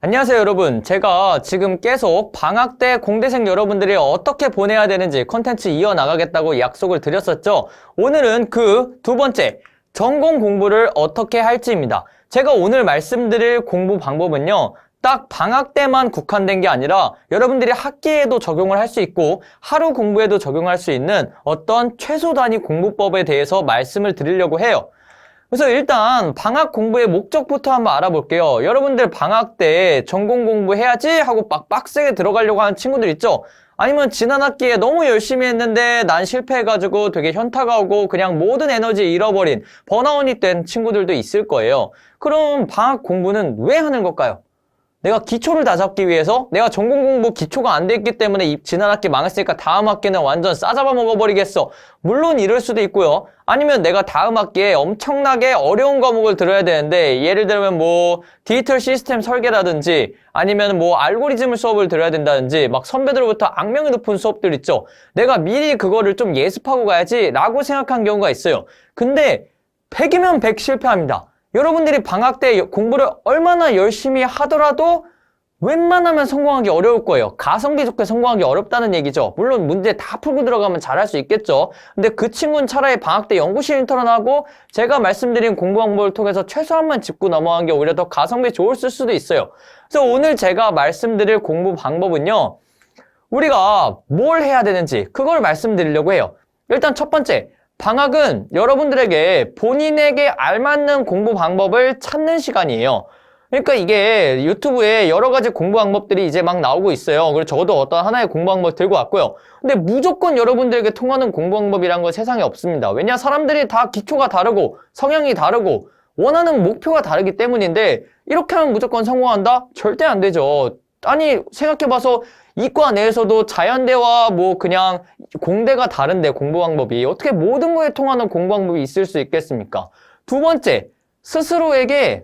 안녕하세요 여러분. 제가 지금 계속 방학 때 공대생 여러분들이 어떻게 보내야 되는지 컨텐츠 이어나가겠다고 약속을 드렸었죠. 오늘은 그 두 번째, 전공 공부를 어떻게 할지입니다. 제가 오늘 말씀드릴 공부 방법은요, 딱 방학 때만 국한된 게 아니라 여러분들이 학기에도 적용을 할 수 있고 하루 공부에도 적용할 수 있는 어떤 최소 단위 공부법에 대해서 말씀을 드리려고 해요. 그래서 일단 방학 공부의 목적부터 한번 알아볼게요. 여러분들 방학 때 전공 공부해야지 하고 막 빡세게 들어가려고 하는 친구들 있죠? 아니면 지난 학기에 너무 열심히 했는데 난 실패해가지고 되게 현타가 오고 그냥 모든 에너지 잃어버린 번아웃이 된 친구들도 있을 거예요. 그럼 방학 공부는 왜 하는 걸까요? 내가 기초를 다잡기 위해서 내가 전공 공부 기초가 안 돼 있기 때문에 지난 학기 망했으니까 다음 학기는 완전 싸잡아 먹어버리겠어. 물론 이럴 수도 있고요. 아니면 내가 다음 학기에 엄청나게 어려운 과목을 들어야 되는데 예를 들면 뭐 디지털 시스템 설계라든지 아니면 뭐 알고리즘 수업을 들어야 된다든지 막 선배들로부터 악명이 높은 수업들 있죠. 내가 미리 그거를 좀 예습하고 가야지 라고 생각한 경우가 있어요. 근데 100이면 100 실패합니다. 여러분들이 방학 때 공부를 얼마나 열심히 하더라도 웬만하면 성공하기 어려울 거예요. 가성비 좋게 성공하기 어렵다는 얘기죠. 물론 문제 다 풀고 들어가면 잘할 수 있겠죠. 근데 그 친구는 차라리 방학 때 연구실 인턴하고 제가 말씀드린 공부 방법을 통해서 최소한만 짚고 넘어간 게 오히려 더 가성비 좋을 수도 있어요. 그래서 오늘 제가 말씀드릴 공부 방법은요, 우리가 뭘 해야 되는지 그걸 말씀드리려고 해요. 일단 첫 번째, 방학은 여러분들에게 본인에게 알맞는 공부 방법을 찾는 시간이에요. 그러니까 이게 유튜브에 여러 가지 공부 방법들이 이제 막 나오고 있어요. 그래서 저도 어떤 하나의 공부 방법 들고 왔고요. 근데 무조건 여러분들에게 통하는 공부 방법이란 건 세상에 없습니다. 왜냐? 사람들이 다 기초가 다르고 성향이 다르고 원하는 목표가 다르기 때문인데 이렇게 하면 무조건 성공한다? 절대 안 되죠. 아니 생각해봐서 이과 내에서도 자연대와 뭐 그냥 공대가 다른데 공부 방법이 어떻게 모든 거에 통하는 공부 방법이 있을 수 있겠습니까? 두 번째, 스스로에게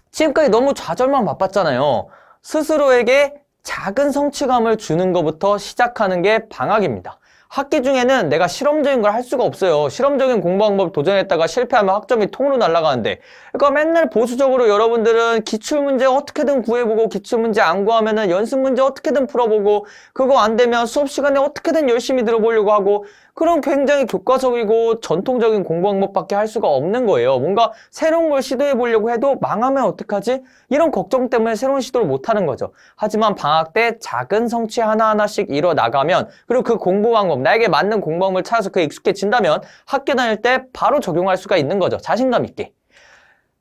지금까지 너무 좌절만 바빴잖아요. 스스로에게 작은 성취감을 주는 것부터 시작하는 게 방학입니다. 학기 중에는 내가 실험적인 걸 할 수가 없어요. 실험적인 공부 방법 도전했다가 실패하면 학점이 통으로 날아가는데, 그러니까 맨날 보수적으로 여러분들은 기출문제 어떻게든 구해보고 기출문제 안 구하면은 연습문제 어떻게든 풀어보고 그거 안 되면 수업 시간에 어떻게든 열심히 들어보려고 하고 그런 굉장히 교과적이고 전통적인 공부 방법밖에 할 수가 없는 거예요. 뭔가 새로운 걸 시도해보려고 해도 망하면 어떡하지? 이런 걱정 때문에 새로운 시도를 못하는 거죠. 하지만 방학 때 작은 성취 하나하나씩 이뤄나가면 그리고 그 공부 방법, 나에게 맞는 공부 방법을 찾아서 그에 익숙해진다면 학교 다닐 때 바로 적용할 수가 있는 거죠. 자신감 있게.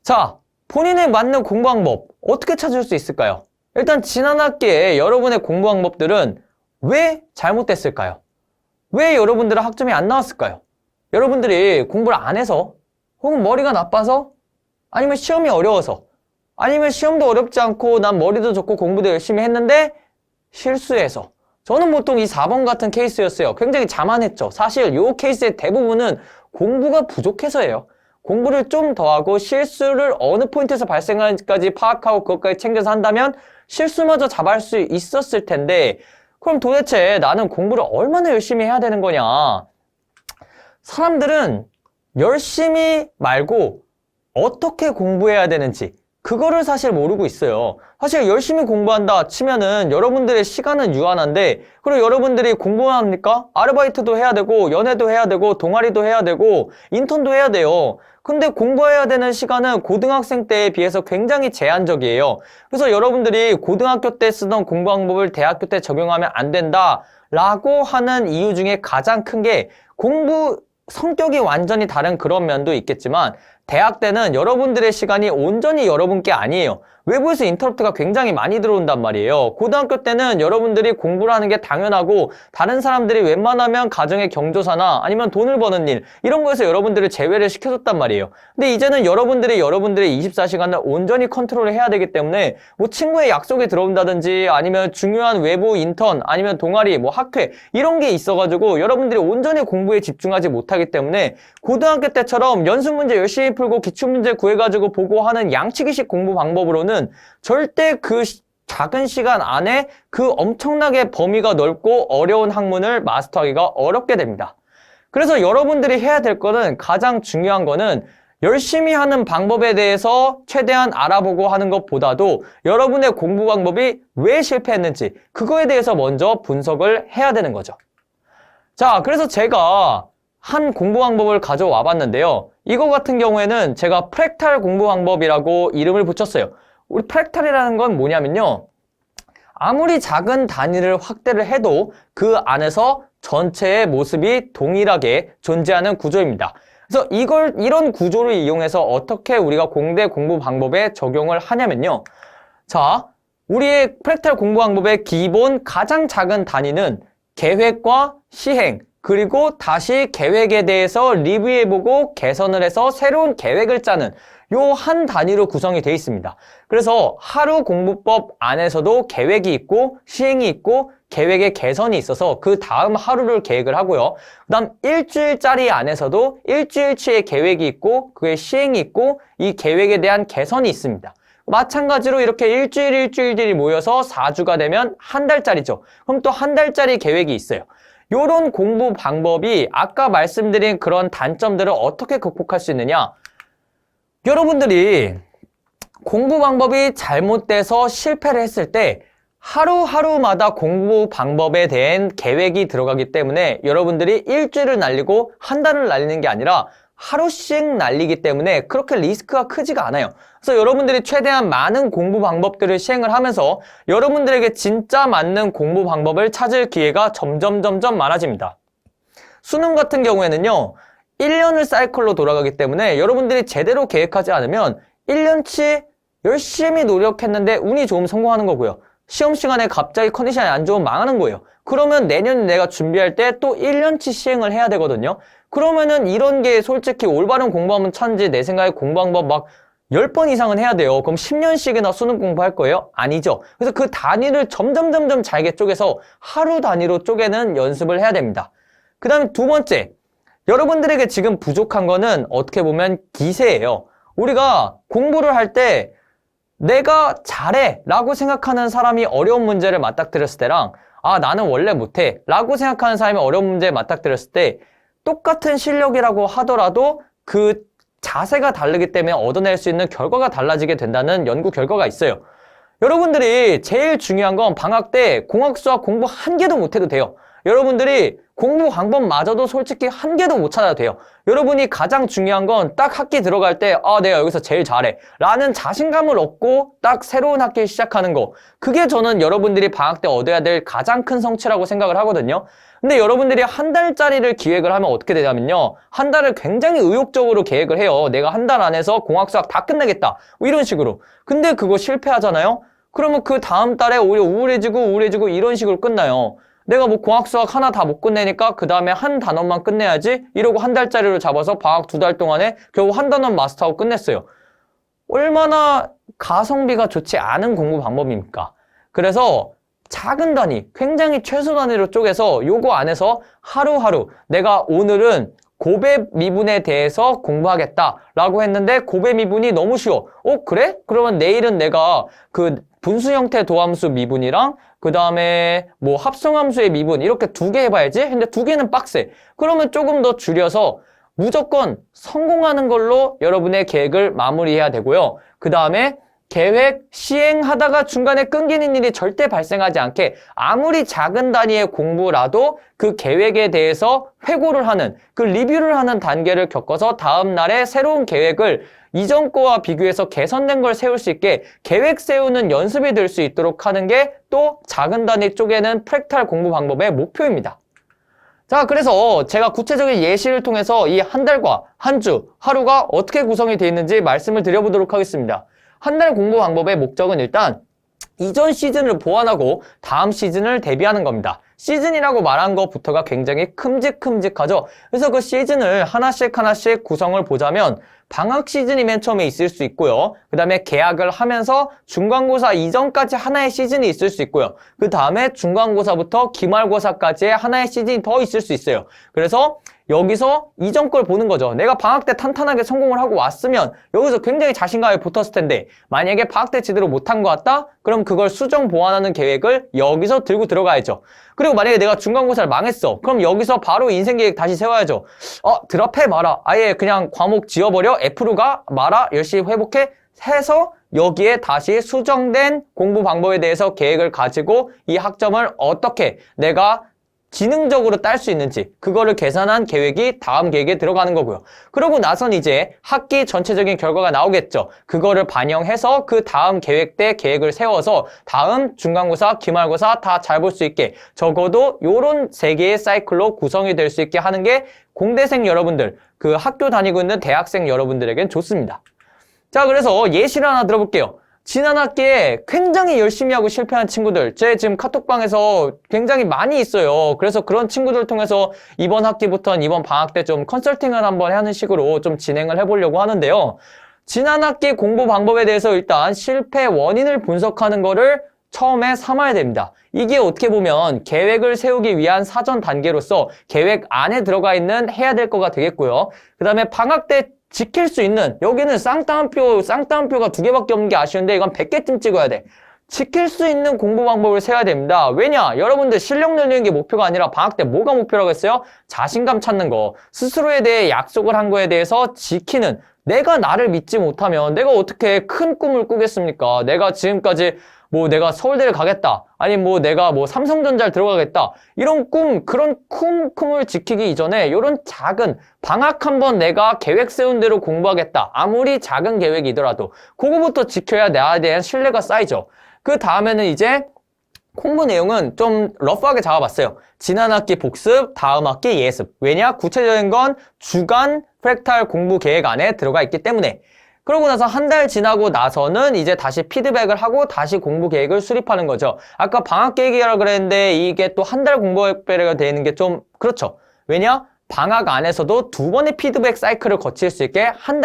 자, 본인에 맞는 공부 방법 어떻게 찾을 수 있을까요? 일단 지난 학기에 여러분의 공부 방법들은 왜 잘못됐을까요? 왜 여러분들은 학점이 안 나왔을까요? 여러분들이 공부를 안 해서? 혹은 머리가 나빠서? 아니면 시험이 어려워서? 아니면 시험도 어렵지 않고 난 머리도 좋고 공부도 열심히 했는데 실수해서? 저는 보통 이 4번 같은 케이스였어요. 굉장히 자만했죠. 사실 이 케이스의 대부분은 공부가 부족해서예요. 공부를 좀 더 하고 실수를 어느 포인트에서 발생하는지까지 파악하고 그것까지 챙겨서 한다면 실수마저 잡을 수 있었을 텐데, 그럼 도대체 나는 공부를 얼마나 열심히 해야 되는 거냐? 사람들은 열심히 말고 어떻게 공부해야 되는지 그거를 사실 모르고 있어요. 사실 열심히 공부한다 치면은 여러분들의 시간은 유한한데, 그리고 여러분들이 공부만 합니까? 아르바이트도 해야 되고 연애도 해야 되고 동아리도 해야 되고 인턴도 해야 돼요. 근데 공부해야 되는 시간은 고등학생 때에 비해서 굉장히 제한적이에요. 그래서 여러분들이 고등학교 때 쓰던 공부 방법을 대학교 때 적용하면 안 된다라고 하는 이유 중에 가장 큰 게 공부 성격이 완전히 다른 그런 면도 있겠지만 대학 때는 여러분들의 시간이 온전히 여러분께 아니에요. 외부에서 인터럽트가 굉장히 많이 들어온단 말이에요. 고등학교 때는 여러분들이 공부를 하는 게 당연하고 다른 사람들이 웬만하면 가정의 경조사나 아니면 돈을 버는 일 이런 거에서 여러분들을 제외를 시켜줬단 말이에요. 근데 이제는 여러분들의 24시간을 온전히 컨트롤을 해야 되기 때문에 뭐 친구의 약속이 들어온다든지 아니면 중요한 외부 인턴 아니면 동아리 뭐 학회 이런 게 있어가지고 여러분들이 온전히 공부에 집중하지 못하기 때문에 고등학교 때처럼 연습 문제 열심히 풀고 기출문제 구해가지고 보고 하는 양치기식 공부 방법으로는 절대 그 작은 시간 안에 그 엄청나게 범위가 넓고 어려운 학문을 마스터하기가 어렵게 됩니다. 그래서 여러분들이 해야 될 거는 가장 중요한 거는 열심히 하는 방법에 대해서 최대한 알아보고 하는 것보다도 여러분의 공부 방법이 왜 실패했는지 그거에 대해서 먼저 분석을 해야 되는 거죠. 자, 그래서 제가 한 공부 방법을 가져와 봤는데요. 이거 같은 경우에는 제가 프랙탈 공부 방법이라고 이름을 붙였어요. 우리 프랙탈이라는 건 뭐냐면요. 아무리 작은 단위를 확대를 해도 그 안에서 전체의 모습이 동일하게 존재하는 구조입니다. 그래서 이런 구조를 이용해서 어떻게 우리가 공대 공부 방법에 적용을 하냐면요. 자, 우리의 프랙탈 공부 방법의 기본 가장 작은 단위는 계획과 시행, 그리고 다시 계획에 대해서 리뷰해보고 개선을 해서 새로운 계획을 짜는 요 한 단위로 구성이 되어 있습니다. 그래서 하루 공부법 안에서도 계획이 있고 시행이 있고 계획의 개선이 있어서 그 다음 하루를 계획을 하고요. 그 다음 일주일짜리 안에서도 일주일치의 계획이 있고 그의 시행이 있고 이 계획에 대한 개선이 있습니다. 마찬가지로 이렇게 일주일들이 모여서 4주가 되면 한 달짜리죠. 그럼 또 한 달짜리 계획이 있어요. 요런 공부 방법이 아까 말씀드린 그런 단점들을 어떻게 극복할 수 있느냐? 여러분들이 공부 방법이 잘못돼서 실패를 했을 때 하루하루마다 공부 방법에 대한 계획이 들어가기 때문에 여러분들이 일주일을 날리고 한 달을 날리는 게 아니라 하루씩 날리기 때문에 그렇게 리스크가 크지가 않아요. 그래서 여러분들이 최대한 많은 공부 방법들을 시행을 하면서 여러분들에게 진짜 맞는 공부 방법을 찾을 기회가 점점 많아집니다. 수능 같은 경우에는요. 1년을 사이클로 돌아가기 때문에 여러분들이 제대로 계획하지 않으면 1년치 열심히 노력했는데 운이 좋으면 성공하는 거고요. 시험 시간에 갑자기 컨디션이 안 좋으면 망하는 거예요. 그러면 내년 내가 준비할 때 또 1년치 시행을 해야 되거든요. 그러면은 이런 게 솔직히 올바른 공부하면 천지 내 생각에 공부 방법 막 10번 이상은 해야 돼요. 그럼 10년씩이나 수능 공부할 거예요? 아니죠. 그래서 그 단위를 점점 잘게 쪼개서 하루 단위로 쪼개는 연습을 해야 됩니다. 그 다음에 두 번째, 여러분들에게 지금 부족한 거는 어떻게 보면 기세예요. 우리가 공부를 할 때 내가 잘해 라고 생각하는 사람이 어려운 문제를 맞닥뜨렸을 때랑 아 나는 원래 못해 라고 생각하는 사람이 어려운 문제를 맞닥뜨렸을 때 똑같은 실력이라고 하더라도 그 자세가 다르기 때문에 얻어낼 수 있는 결과가 달라지게 된다는 연구 결과가 있어요. 여러분들이 제일 중요한 건 방학 때 공학 수학 공부 한 개도 못해도 돼요. 여러분들이 공부 방법마저도 솔직히 한 개도 못 찾아도 돼요. 여러분이 가장 중요한 건 딱 학기 들어갈 때 아 내가 여기서 제일 잘해 라는 자신감을 얻고 딱 새로운 학기 시작하는 거, 그게 저는 여러분들이 방학 때 얻어야 될 가장 큰 성취라고 생각을 하거든요. 근데 여러분들이 한 달짜리를 기획을 하면 어떻게 되냐면요, 한 달을 굉장히 의욕적으로 계획을 해요. 내가 한 달 안에서 공학 수학 다 끝내겠다 뭐 이런 식으로. 근데 그거 실패하잖아요. 그러면 그 다음 달에 오히려 우울해지고 이런 식으로 끝나요. 내가 뭐 공학 수학 하나 다 못 끝내니까 그 다음에 한 단원만 끝내야지 이러고 한 달짜리로 잡아서 방학 2달 동안에 겨우 한 단원 마스터하고 끝냈어요. 얼마나 가성비가 좋지 않은 공부 방법입니까? 그래서 작은 단위, 굉장히 최소 단위로 쪼개서 요거 안에서 하루하루 내가 오늘은 고배 미분에 대해서 공부하겠다라고 했는데 고배 미분이 너무 쉬워. 그래? 그러면 내일은 내가 그 분수 형태 도함수 미분이랑 그 다음에 뭐 합성함수의 미분 이렇게 2개 해봐야지. 근데 2개는 빡세. 그러면 조금 더 줄여서 무조건 성공하는 걸로 여러분의 계획을 마무리해야 되고요. 그 다음에 계획 시행하다가 중간에 끊기는 일이 절대 발생하지 않게 아무리 작은 단위의 공부라도 그 계획에 대해서 회고를 하는, 그 리뷰를 하는 단계를 겪어서 다음 날에 새로운 계획을 이전 거와 비교해서 개선된 걸 세울 수 있게 계획 세우는 연습이 될 수 있도록 하는 게 또 작은 단위 쪼개는 프랙탈 공부 방법의 목표입니다. 자, 그래서 제가 구체적인 예시를 통해서 이 한 달과 한 주, 하루가 어떻게 구성이 되어 있는지 말씀을 드려보도록 하겠습니다. 한 달 공부 방법의 목적은 일단 이전 시즌을 보완하고 다음 시즌을 대비하는 겁니다. 시즌이라고 말한 것부터가 굉장히 큼직큼직하죠. 그래서 그 시즌을 하나씩 구성을 보자면 방학 시즌이 맨 처음에 있을 수 있고요. 그 다음에 개학을 하면서 중간고사 이전까지 하나의 시즌이 있을 수 있고요. 그 다음에 중간고사부터 기말고사까지의 하나의 시즌이 더 있을 수 있어요. 그래서 여기서 이전 걸 보는 거죠. 내가 방학 때 탄탄하게 성공을 하고 왔으면 여기서 굉장히 자신감이 붙었을 텐데 만약에 방학 때 제대로 못한 것 같다? 그럼 그걸 수정 보완하는 계획을 여기서 들고 들어가야죠. 그리고 만약에 내가 중간고사를 망했어. 그럼 여기서 바로 인생 계획 다시 세워야죠. 드랍해 마라. 아예 그냥 과목 지워버려. F로 가 마라. 열심히 회복해. 해서 여기에 다시 수정된 공부 방법에 대해서 계획을 가지고 이 학점을 어떻게 내가 지능적으로 딸 수 있는지 그거를 계산한 계획이 다음 계획에 들어가는 거고요. 그러고 나선 이제 학기 전체적인 결과가 나오겠죠. 그거를 반영해서 그 다음 계획 때 계획을 세워서 다음 중간고사, 기말고사 다 잘 볼 수 있게 적어도 요런 3개의 사이클로 구성이 될 수 있게 하는 게 공대생 여러분들, 그 학교 다니고 있는 대학생 여러분들에겐 좋습니다. 자, 그래서 예시를 하나 들어볼게요. 지난 학기에 굉장히 열심히 하고 실패한 친구들, 제 지금 카톡방에서 굉장히 많이 있어요. 그래서 그런 친구들 통해서 이번 학기부터는 이번 방학 때 좀 컨설팅을 한번 하는 식으로 좀 진행을 해보려고 하는데요. 지난 학기 공부 방법에 대해서 일단 실패 원인을 분석하는 거를 처음에 삼아야 됩니다. 이게 어떻게 보면 계획을 세우기 위한 사전 단계로서 계획 안에 들어가 있는 해야 될 거가 되겠고요. 그 다음에 방학 때 지킬 수 있는, 여기는 쌍따옴표가 2개밖에 없는 게 아쉬운데 이건 100개쯤 찍어야 돼. 지킬 수 있는 공부 방법을 세워야 됩니다. 왜냐? 여러분들 실력 늘리는 게 목표가 아니라 방학 때 뭐가 목표라고 했어요? 자신감 찾는 거. 스스로에 대해 약속을 한 거에 대해서 지키는, 내가 나를 믿지 못하면 내가 어떻게 큰 꿈을 꾸겠습니까? 내가 지금까지 내가 서울대를 가겠다. 아니 내가 삼성전자를 들어가겠다. 이런 꿈, 그런 꿈을 지키기 이전에 이런 작은 방학 한번 내가 계획 세운 대로 공부하겠다. 아무리 작은 계획이더라도 그거부터 지켜야 나에 대한 신뢰가 쌓이죠. 그 다음에는 이제 공부 내용은 좀 러프하게 잡아봤어요. 지난 학기 복습, 다음 학기 예습. 왜냐? 구체적인 건 주간 프랙탈 공부 계획 안에 들어가 있기 때문에. 그러고 나서 한 달 지나고 나서는 이제 다시 피드백을 하고 다시 공부 계획을 수립하는 거죠. 아까 방학 계획이라고 그랬는데 이게 또 한 달 공부 계획이 되는 게 좀 그렇죠. 왜냐? 방학 안에서도 2번의 피드백 사이클을 거칠 수 있게 한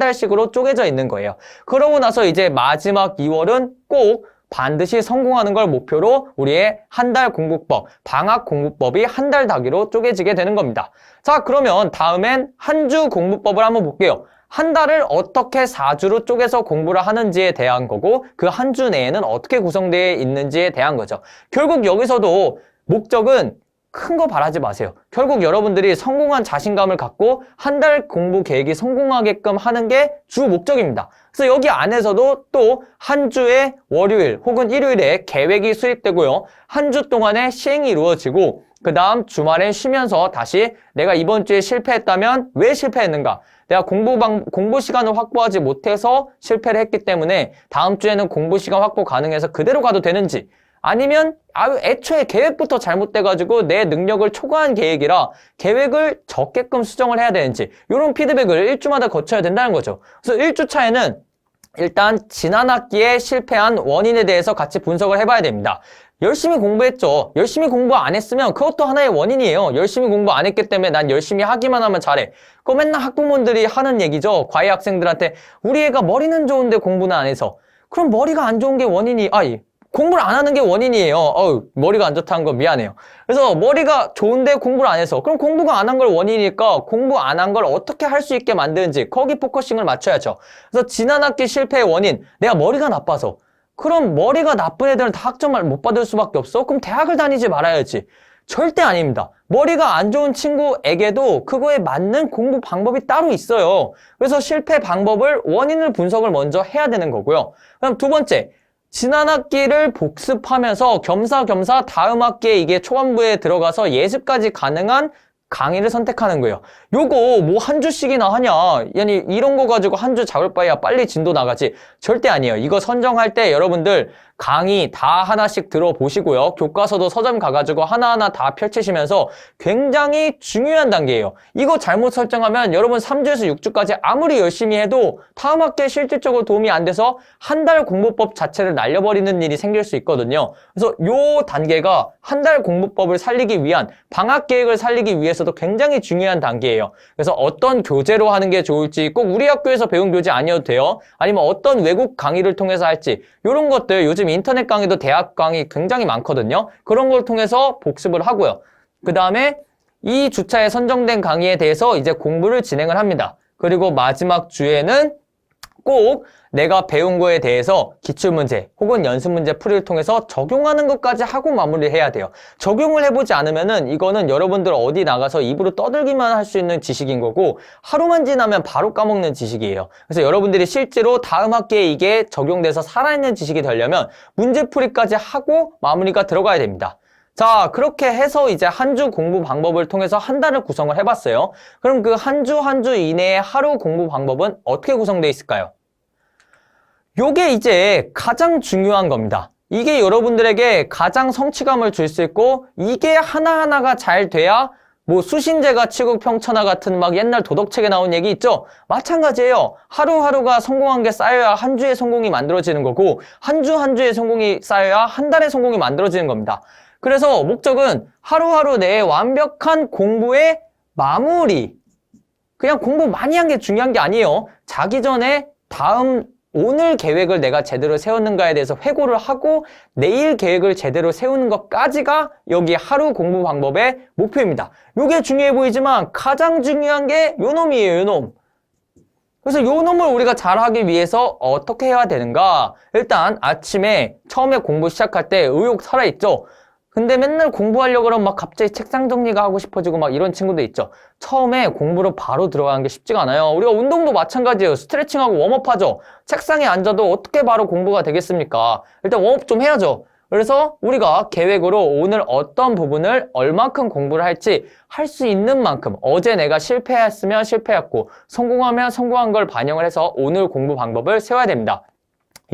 달씩으로 쪼개져 있는 거예요. 그러고 나서 이제 마지막 2월은 꼭 반드시 성공하는 걸 목표로 우리의 한 달 공부법, 방학 공부법이 한 달 단위로 쪼개지게 되는 겁니다. 자, 그러면 다음엔 한 주 공부법을 한번 볼게요. 한 달을 어떻게 4주로 쪼개서 공부를 하는지에 대한 거고 그 한 주 내에는 어떻게 구성되어 있는지에 대한 거죠. 결국 여기서도 목적은 큰 거 바라지 마세요. 결국 여러분들이 성공한 자신감을 갖고 한 달 공부 계획이 성공하게끔 하는 게 주 목적입니다. 그래서 여기 안에서도 또 한 주에 월요일 혹은 일요일에 계획이 수립되고요. 한 주 동안에 시행이 이루어지고 그 다음 주말에 쉬면서 다시 내가 이번 주에 실패했다면 왜 실패했는가? 내가 공부 시간을 확보하지 못해서 실패를 했기 때문에 다음 주에는 공부 시간 확보 가능해서 그대로 가도 되는지 아니면 애초에 계획부터 잘못돼가지고 내 능력을 초과한 계획이라 계획을 적게끔 수정을 해야 되는지 이런 피드백을 1주마다 거쳐야 된다는 거죠. 그래서 1주 차에는 일단 지난 학기에 실패한 원인에 대해서 같이 분석을 해봐야 됩니다. 열심히 공부했죠. 열심히 공부 안 했으면 그것도 하나의 원인이에요. 열심히 공부 안 했기 때문에 난 열심히 하기만 하면 잘해. 그거 맨날 학부모들이 하는 얘기죠. 과외 학생들한테 우리 애가 머리는 좋은데 공부는 안 해서. 그럼 머리가 안 좋은 게 원인이 공부를 안 하는 게 원인이에요. 머리가 안 좋다는 거 미안해요. 그래서 머리가 좋은데 공부를 안 해서 그럼 공부가 안 한 걸 원인이니까 공부 안 한 걸 어떻게 할 수 있게 만드는지 거기 포커싱을 맞춰야죠. 그래서 지난 학기 실패의 원인, 내가 머리가 나빠서. 그럼 머리가 나쁜 애들은 다 학점을 못 받을 수밖에 없어? 그럼 대학을 다니지 말아야지. 절대 아닙니다. 머리가 안 좋은 친구에게도 그거에 맞는 공부 방법이 따로 있어요. 그래서 실패 방법을 원인을 분석을 먼저 해야 되는 거고요. 그럼 두 번째, 지난 학기를 복습하면서 겸사겸사 다음 학기에 이게 초반부에 들어가서 예습까지 가능한 강의를 선택하는 거예요. 요거 한 주씩이나 하냐? 아니 이런 거 가지고 한 주 잡을 바에야 빨리 진도 나가지. 절대 아니에요. 이거 선정할 때 여러분들 강의 다 하나씩 들어보시고요. 교과서도 서점 가가지고 하나하나 다 펼치시면서 굉장히 중요한 단계예요. 이거 잘못 설정하면 여러분 3주에서 6주까지 아무리 열심히 해도 다음 학기에 실질적으로 도움이 안 돼서 한 달 공부법 자체를 날려버리는 일이 생길 수 있거든요. 그래서 요 단계가 한 달 공부법을 살리기 위한 방학 계획을 살리기 위해서도 굉장히 중요한 단계예요. 그래서 어떤 교재로 하는 게 좋을지 꼭 우리 학교에서 배운 교재 아니어도 돼요. 아니면 어떤 외국 강의를 통해서 할지 이런 것들 요즘 인터넷 강의도 대학 강의 굉장히 많거든요. 그런 걸 통해서 복습을 하고요. 그 다음에 이 주차에 선정된 강의에 대해서 이제 공부를 진행을 합니다. 그리고 마지막 주에는 꼭 내가 배운 거에 대해서 기출문제 혹은 연습문제 풀이를 통해서 적용하는 것까지 하고 마무리를 해야 돼요. 적용을 해보지 않으면은 이거는 여러분들 어디 나가서 입으로 떠들기만 할 수 있는 지식인 거고 하루만 지나면 바로 까먹는 지식이에요. 그래서 여러분들이 실제로 다음 학기에 이게 적용돼서 살아있는 지식이 되려면 문제풀이까지 하고 마무리가 들어가야 됩니다. 자, 그렇게 해서 이제 한 주 공부 방법을 통해서 한 달을 구성을 해봤어요. 그럼 그 한 주 이내의 하루 공부 방법은 어떻게 구성되어 있을까요? 요게 이제 가장 중요한 겁니다. 이게 여러분들에게 가장 성취감을 줄 수 있고 이게 하나하나가 잘 돼야 뭐 수신제가 치국평천하 같은 막 옛날 도덕책에 나온 얘기 있죠? 마찬가지예요. 하루하루가 성공한 게 쌓여야 한 주의 성공이 만들어지는 거고 한 주의 성공이 쌓여야 한 달의 성공이 만들어지는 겁니다. 그래서 목적은 하루하루 내에 완벽한 공부의 마무리. 그냥 공부 많이 한 게 중요한 게 아니에요. 자기 전에 오늘 계획을 내가 제대로 세웠는가에 대해서 회고를 하고 내일 계획을 제대로 세우는 것까지가 여기 하루 공부 방법의 목표입니다. 이게 중요해 보이지만 가장 중요한 게 요 놈이에요, 요 놈. 그래서 요 놈을 우리가 잘하기 위해서 어떻게 해야 되는가? 일단 아침에 처음에 공부 시작할 때 의욕 살아있죠? 근데 맨날 공부하려고 그러면 막 갑자기 책상 정리가 하고 싶어지고 막 이런 친구도 있죠. 처음에 공부로 바로 들어가는 게 쉽지가 않아요. 우리가 운동도 마찬가지예요. 스트레칭하고 웜업하죠. 책상에 앉아도 어떻게 바로 공부가 되겠습니까? 일단 웜업 좀 해야죠. 그래서 우리가 계획으로 오늘 어떤 부분을 얼만큼 공부를 할지 할 수 있는 만큼 어제 내가 실패했으면 실패했고 성공하면 성공한 걸 반영을 해서 오늘 공부 방법을 세워야 됩니다.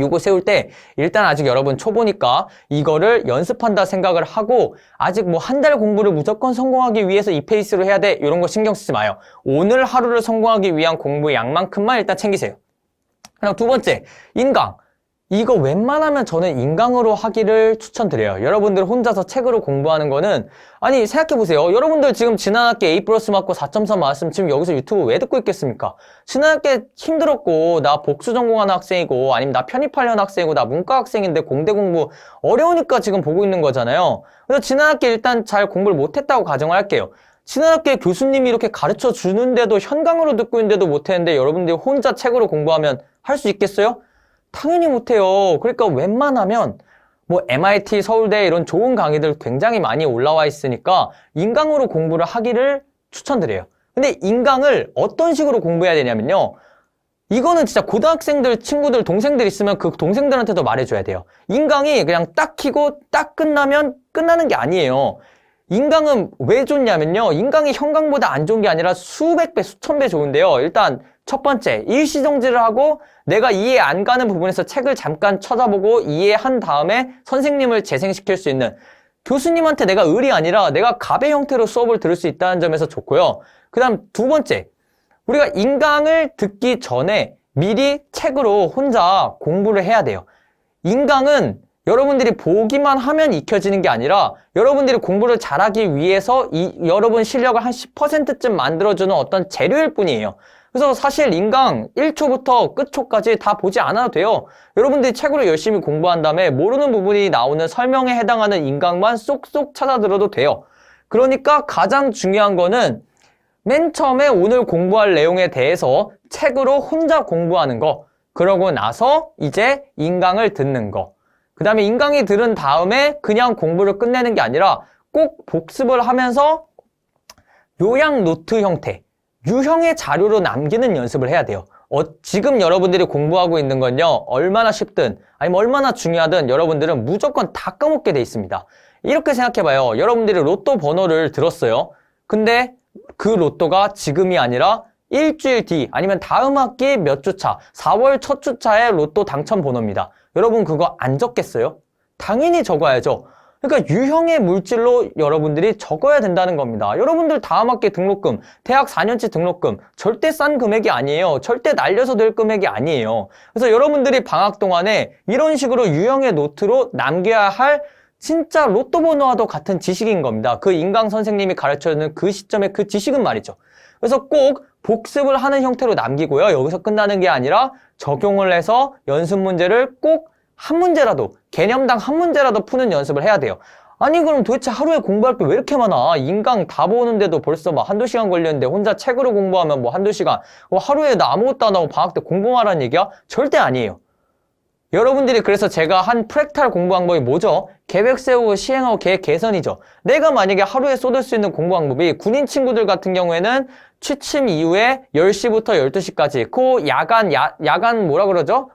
이거 세울 때 일단 아직 여러분 초보니까 이거를 연습한다 생각을 하고 아직 뭐 한 달 공부를 무조건 성공하기 위해서 이 페이스로 해야 돼 이런 거 신경 쓰지 마요. 오늘 하루를 성공하기 위한 공부 양만큼만 일단 챙기세요. 그리고 두 번째, 인강. 이거 웬만하면 저는 인강으로 하기를 추천드려요. 여러분들 혼자서 책으로 공부하는 거는 아니 생각해보세요. 여러분들 지금 지난 학기 A+ 맞고 4.3 맞았으면 지금 여기서 유튜브 왜 듣고 있겠습니까? 지난 학기 힘들었고 나 복수 전공하는 학생이고 아니면 나 편입하려는 학생이고 나 문과 학생인데 공대 공부 어려우니까 지금 보고 있는 거잖아요. 그래서 지난 학기 일단 잘 공부를 못했다고 가정을 할게요. 지난 학기에 교수님이 이렇게 가르쳐 주는데도 현강으로 듣고 있는데도 못했는데 여러분들이 혼자 책으로 공부하면 할 수 있겠어요? 당연히 못해요. 그러니까 웬만하면 뭐 MIT, 서울대 이런 좋은 강의들 굉장히 많이 올라와 있으니까 인강으로 공부를 하기를 추천드려요. 근데 인강을 어떤 식으로 공부해야 되냐면요. 이거는 진짜 고등학생들, 친구들, 동생들 있으면 그 동생들한테도 말해줘야 돼요. 인강이 그냥 딱 키고 딱 끝나면 끝나는 게 아니에요. 인강은 왜 좋냐면요. 인강이 현강보다 안 좋은 게 아니라 수백 배, 수천 배 좋은데요. 일단 첫 번째, 일시정지를 하고 내가 이해 안 가는 부분에서 책을 잠깐 쳐다보고 이해한 다음에 선생님을 재생시킬 수 있는 교수님한테 내가 을이 아니라 내가 갑의 형태로 수업을 들을 수 있다는 점에서 좋고요. 그 다음 두 번째, 우리가 인강을 듣기 전에 미리 책으로 혼자 공부를 해야 돼요. 인강은 여러분들이 보기만 하면 익혀지는 게 아니라 여러분들이 공부를 잘하기 위해서 여러분 실력을 한 10%쯤 만들어주는 어떤 재료일 뿐이에요. 그래서 사실 인강 1초부터 끝초까지 다 보지 않아도 돼요. 여러분들이 책으로 열심히 공부한 다음에 모르는 부분이 나오는 설명에 해당하는 인강만 쏙쏙 찾아들어도 돼요. 그러니까 가장 중요한 거는 맨 처음에 오늘 공부할 내용에 대해서 책으로 혼자 공부하는 거, 그러고 나서 이제 인강을 듣는 거. 그 다음에 인강이 들은 다음에 그냥 공부를 끝내는 게 아니라 꼭 복습을 하면서 요약 노트 형태, 유형의 자료로 남기는 연습을 해야 돼요. 지금 여러분들이 공부하고 있는 건요, 얼마나 쉽든 아니면 얼마나 중요하든 여러분들은 무조건 다 까먹게 돼 있습니다. 이렇게 생각해봐요. 여러분들이 로또 번호를 들었어요. 근데 그 로또가 지금이 아니라 일주일 뒤 아니면 다음 학기 몇 주차, 4월 첫 주차의 로또 당첨 번호입니다. 여러분 그거 안 적겠어요? 당연히 적어야죠. 그러니까 유형의 물질로 여러분들이 적어야 된다는 겁니다. 여러분들 다음 학기 등록금, 대학 4년치 등록금 절대 싼 금액이 아니에요. 절대 날려서 될 금액이 아니에요. 그래서 여러분들이 방학 동안에 이런 식으로 유형의 노트로 남겨야 할 진짜 로또 번호와도 같은 지식인 겁니다. 그 인강 선생님이 가르쳐주는 그 시점의 그 지식은 말이죠. 그래서 꼭 복습을 하는 형태로 남기고요. 여기서 끝나는 게 아니라 적용을 해서 연습 문제를 꼭 한 문제라도, 개념당 한 문제라도 푸는 연습을 해야 돼요. 아니 그럼 도대체 하루에 공부할 게 왜 이렇게 많아? 인강 다 보는데도 벌써 막 한두 시간 걸렸는데 혼자 책으로 공부하면 뭐 한두 시간. 하루에 나 아무것도 안 하고 방학 때 공부만 하라는 얘기야? 절대 아니에요. 여러분들이 그래서 제가 한 프랙탈 공부 방법이 뭐죠? 계획 세우고 시행하고 계획 개선이죠. 내가 만약에 하루에 쏟을 수 있는 공부 방법이 군인 친구들 같은 경우에는 취침 이후에 10시부터 12시까지 야간 뭐라 그러죠?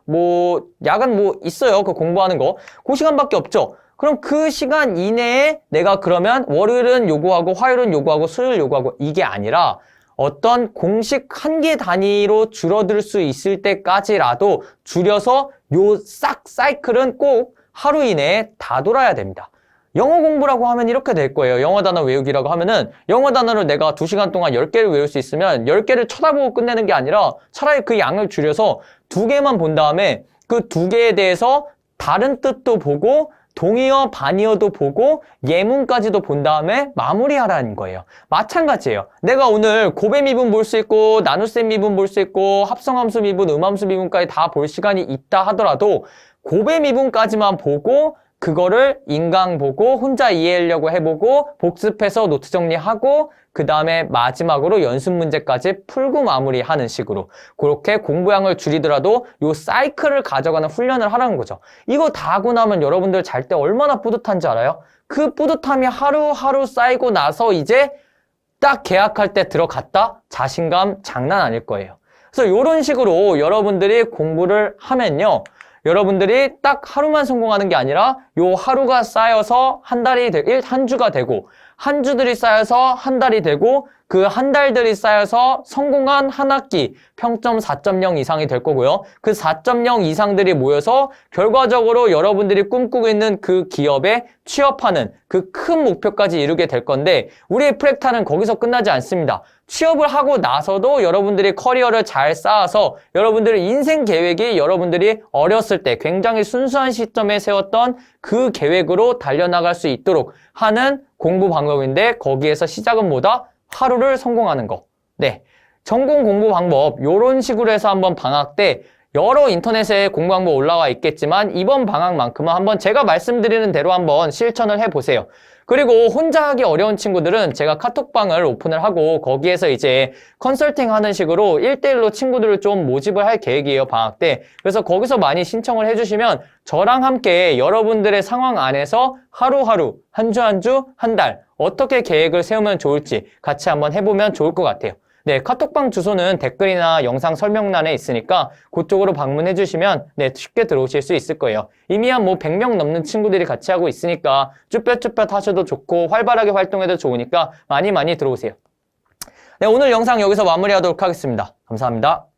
야간 있어요. 그 공부하는 거. 그 시간밖에 없죠. 그럼 그 시간 이내에 내가 그러면 월요일은 요구하고 화요일은 요구하고 수요일 요구하고 이게 아니라 어떤 공식 한계 단위로 줄어들 수 있을 때까지라도 줄여서 요 싹 사이클은 꼭 하루 이내에 다 돌아야 됩니다. 영어 공부라고 하면 이렇게 될 거예요. 영어 단어 외우기라고 하면은 영어 단어를 내가 2시간 동안 10개를 외울 수 있으면 10개를 쳐다보고 끝내는 게 아니라 차라리 그 양을 줄여서 2개만 본 다음에 그 2개에 대해서 다른 뜻도 보고 동의어, 반의어도 보고 예문까지도 본 다음에 마무리하라는 거예요. 마찬가지예요. 내가 오늘 고배 미분 볼 수 있고 나눗셈 미분 볼 수 있고 합성함수 미분, 음함수 미분까지 다 볼 시간이 있다 하더라도 고배 미분까지만 보고 그거를 인강 보고 혼자 이해하려고 해보고 복습해서 노트 정리하고 그 다음에 마지막으로 연습 문제까지 풀고 마무리하는 식으로 그렇게 공부량을 줄이더라도 요 사이클을 가져가는 훈련을 하라는 거죠. 이거 다 하고 나면 여러분들 잘 때 얼마나 뿌듯한지 알아요? 그 뿌듯함이 하루하루 쌓이고 나서 이제 딱 계약할 때 들어갔다? 자신감 장난 아닐 거예요. 그래서 이런 식으로 여러분들이 공부를 하면요. 여러분들이 딱 하루만 성공하는 게 아니라 요 하루가 쌓여서 한 주가 되고 한 주들이 쌓여서 한 달이 되고 그 한 달들이 쌓여서 성공한 한 학기 평점 4.0 이상이 될 거고요. 그 4.0 이상들이 모여서 결과적으로 여러분들이 꿈꾸고 있는 그 기업에 취업하는 그 큰 목표까지 이루게 될 건데 우리의 프랙탈은 거기서 끝나지 않습니다. 취업을 하고 나서도 여러분들이 커리어를 잘 쌓아서 여러분들의 인생 계획이 여러분들이 어렸을 때 굉장히 순수한 시점에 세웠던 그 계획으로 달려나갈 수 있도록 하는 공부 방법인데 거기에서 시작은 뭐다? 하루를 성공하는 거. 네. 전공 공부 방법 요런 식으로 해서 한번 방학 때 여러 인터넷에 공부 방법 올라와 있겠지만 이번 방학만큼은 한번 제가 말씀드리는 대로 한번 실천을 해보세요. 그리고 혼자 하기 어려운 친구들은 제가 카톡방을 오픈을 하고 거기에서 이제 컨설팅 하는 식으로 1대1로 친구들을 좀 모집을 할 계획이에요, 방학 때. 그래서 거기서 많이 신청을 해주시면 저랑 함께 여러분들의 상황 안에서 하루하루, 한 주 한 주, 한 달 어떻게 계획을 세우면 좋을지 같이 한번 해보면 좋을 것 같아요. 네, 카톡방 주소는 댓글이나 영상 설명란에 있으니까 그쪽으로 방문해 주시면 네, 쉽게 들어오실 수 있을 거예요. 이미 한 100명 넘는 친구들이 같이 하고 있으니까 쭈뼛쭈뼛 하셔도 좋고 활발하게 활동해도 좋으니까 많이 들어오세요. 네, 오늘 영상 여기서 마무리하도록 하겠습니다. 감사합니다.